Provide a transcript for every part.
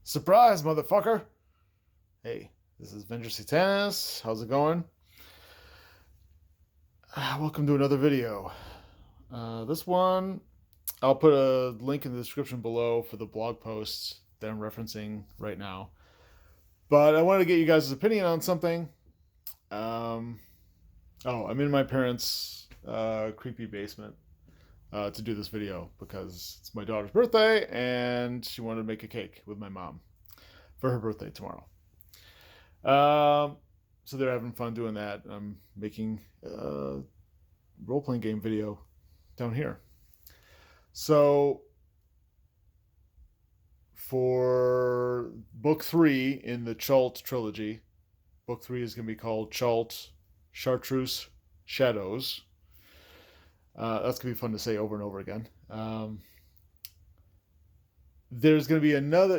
Surprise, motherfucker! Hey, this is Venger Satanis. How's it going? Welcome to another video. This one, I'll put a link in the description below for the blog posts that I'm referencing right now. But I wanted to get you guys' opinion on something. I'm in my parents' creepy basement to do this video because it's my daughter's birthday and she wanted to make a cake with my mom for her birthday tomorrow. So they're having fun doing that. I'm making a role-playing game video down here. So for book 3 in the Chult trilogy, book 3 is going to be called Chult Chartreuse Shadows. That's going to be fun to say over and over again. There's going to be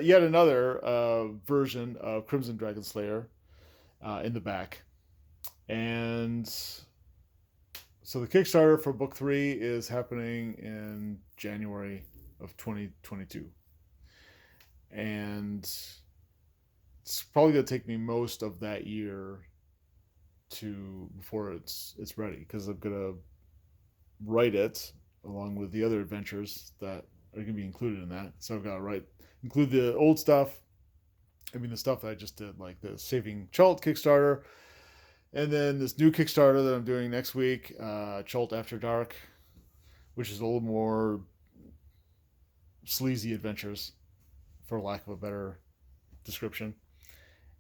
yet another version of Crimson Dragon Slayer in the back. And so the Kickstarter for book 3 is happening in January of 2022. And it's probably going to take me most of that year before it's ready, because I'm going to write it along with the other adventures that are going to be included in that. So I've got to include the old stuff. The stuff that I just did, like the Saving Chult Kickstarter, and then this new Kickstarter that I'm doing next week, Chult After Dark, which is a little more sleazy adventures, for lack of a better description.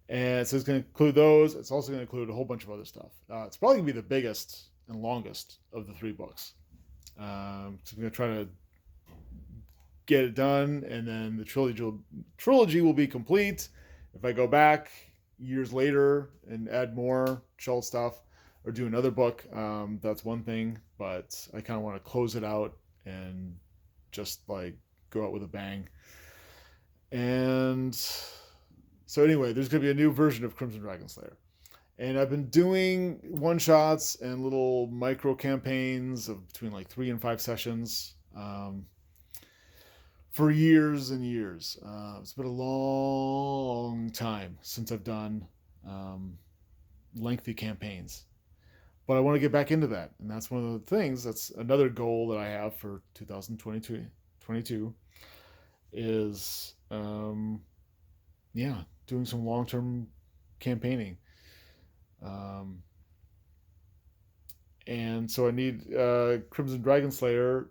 And so it's going to include those. It's also going to include a whole bunch of other stuff. It's probably going to be the biggest and longest of the 3 books. So I'm going to try to get it done, and then the trilogy will be complete. If I go back years later and add more Chult stuff or do another book, that's one thing, but I kind of want to close it out and just like go out with a bang. And so anyway, there's going to be a new version of Crimson Dragon Slayer. And I've been doing one-shots and little micro campaigns of between like 3 and 5 sessions for years and years. It's been a long time since I've done lengthy campaigns. But I want to get back into that. And that's one of the things, that's another goal that I have for 2022 is, doing some long-term campaigning. And so I need Crimson Dragon Slayer.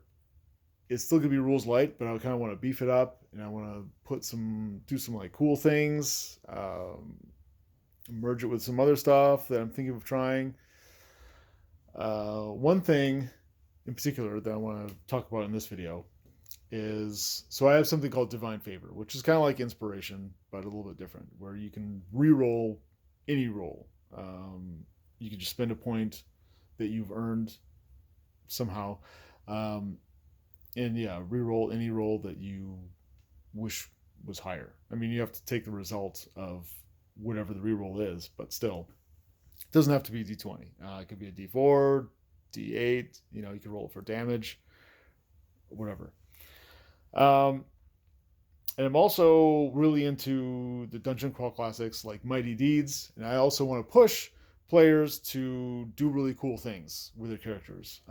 It's still gonna be rules light, but I kind of want to beef it up, and I want to do some like cool things, merge it with some other stuff that I'm thinking of trying. One thing in particular that I want to talk about in this video is, so I have something called Divine Favor, which is kind of like inspiration, but a little bit different, where you can re-roll any roll. You can just spend a point that you've earned somehow, and re-roll any roll that you wish was higher. You have to take the result of whatever the re-roll is, but still, it doesn't have to be D20. It could be a D4, D8. You can roll it for damage, whatever. And I'm also really into the Dungeon Crawl classics like Mighty Deeds, and I also want to push players to do really cool things with their characters.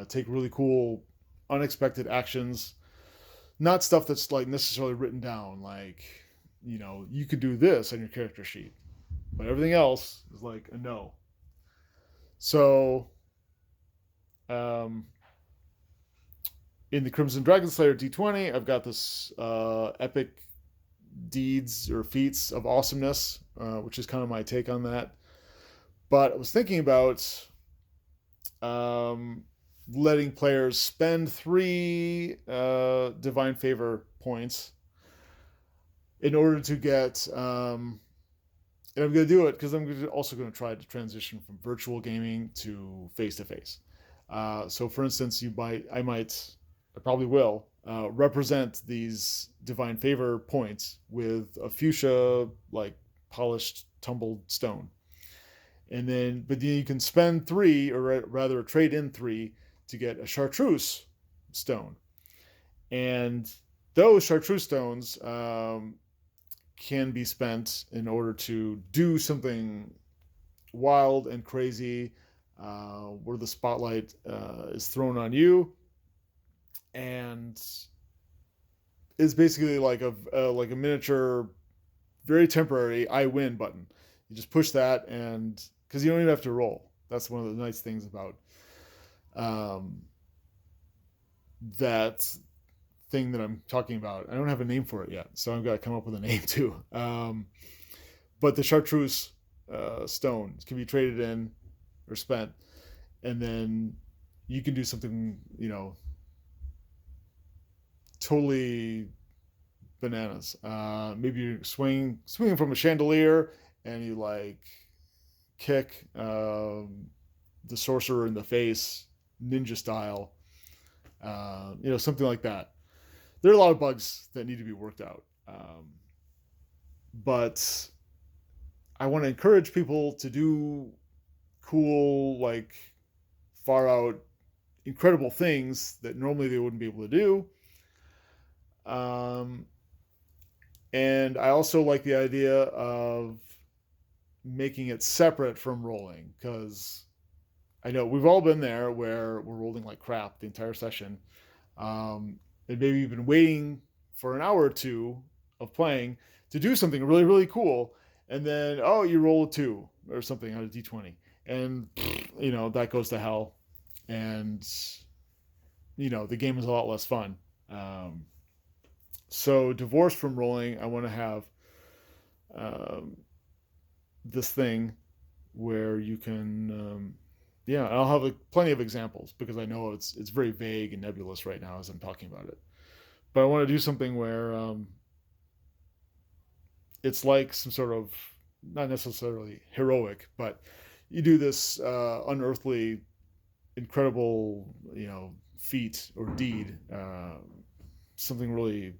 Take really cool, unexpected actions, not stuff that's like necessarily written down, like, you could do this on your character sheet, but everything else is like a no. So, in the Crimson Dragon Slayer D20, I've got this epic deeds or feats of awesomeness, which is kind of my take on that. But I was thinking about letting players spend 3 Divine Favor points in order to get, and I'm going to do it because I'm also going to try to transition from virtual gaming to face-to-face. So for instance, I probably will represent these Divine Favor points with a fuchsia, like polished tumbled stone. But then you can spend 3, or rather trade in 3, to get a chartreuse stone. And those chartreuse stones can be spent in order to do something wild and crazy, where the spotlight is thrown on you, and is basically like a miniature, very temporary "I win" button. You just push that, and because you don't even have to roll. That's one of the nice things about um, that thing that I'm talking about. I don't have a name for it yet, so I've got to come up with a name too. But the chartreuse stones can be traded in or spent, and then you can do something, totally bananas. Maybe you're swinging from a chandelier, and you like kick the sorcerer in the face, ninja style. Something like that. There are a lot of bugs that need to be worked out, but I want to encourage people to do cool, like far out, incredible things that normally they wouldn't be able to do. Um, and I also like the idea of making it separate from rolling, because I know we've all been there where we're rolling like crap the entire session. And maybe you've been waiting for an hour or two of playing to do something really, really cool. And then, oh, you roll a 2 or something out of D20. And, that goes to hell. And, the game is a lot less fun. So, divorced from rolling, I want to have this thing where you can, I'll have plenty of examples, because I know it's very vague and nebulous right now as I'm talking about it. But I want to do something where it's like some sort of, not necessarily heroic, but you do this unearthly, incredible, feat or deed, something really,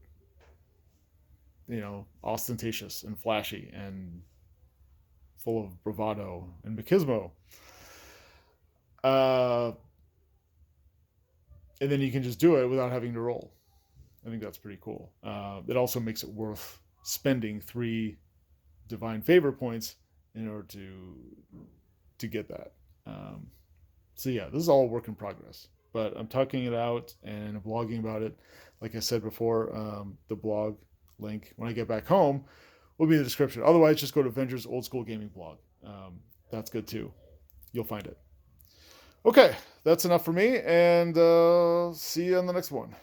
ostentatious and flashy and full of bravado and machismo. And then you can just do it without having to roll. I think that's pretty cool. It also makes it worth spending 3 divine favor points in order to get that. So yeah, this is all a work in progress, but I'm talking it out and blogging about it. Like I said before, the blog link when I get back home will be in the description. Otherwise, just go to Venger's Old School Gaming blog. That's good too. You'll find it. Okay, that's enough for me, and see you on the next one.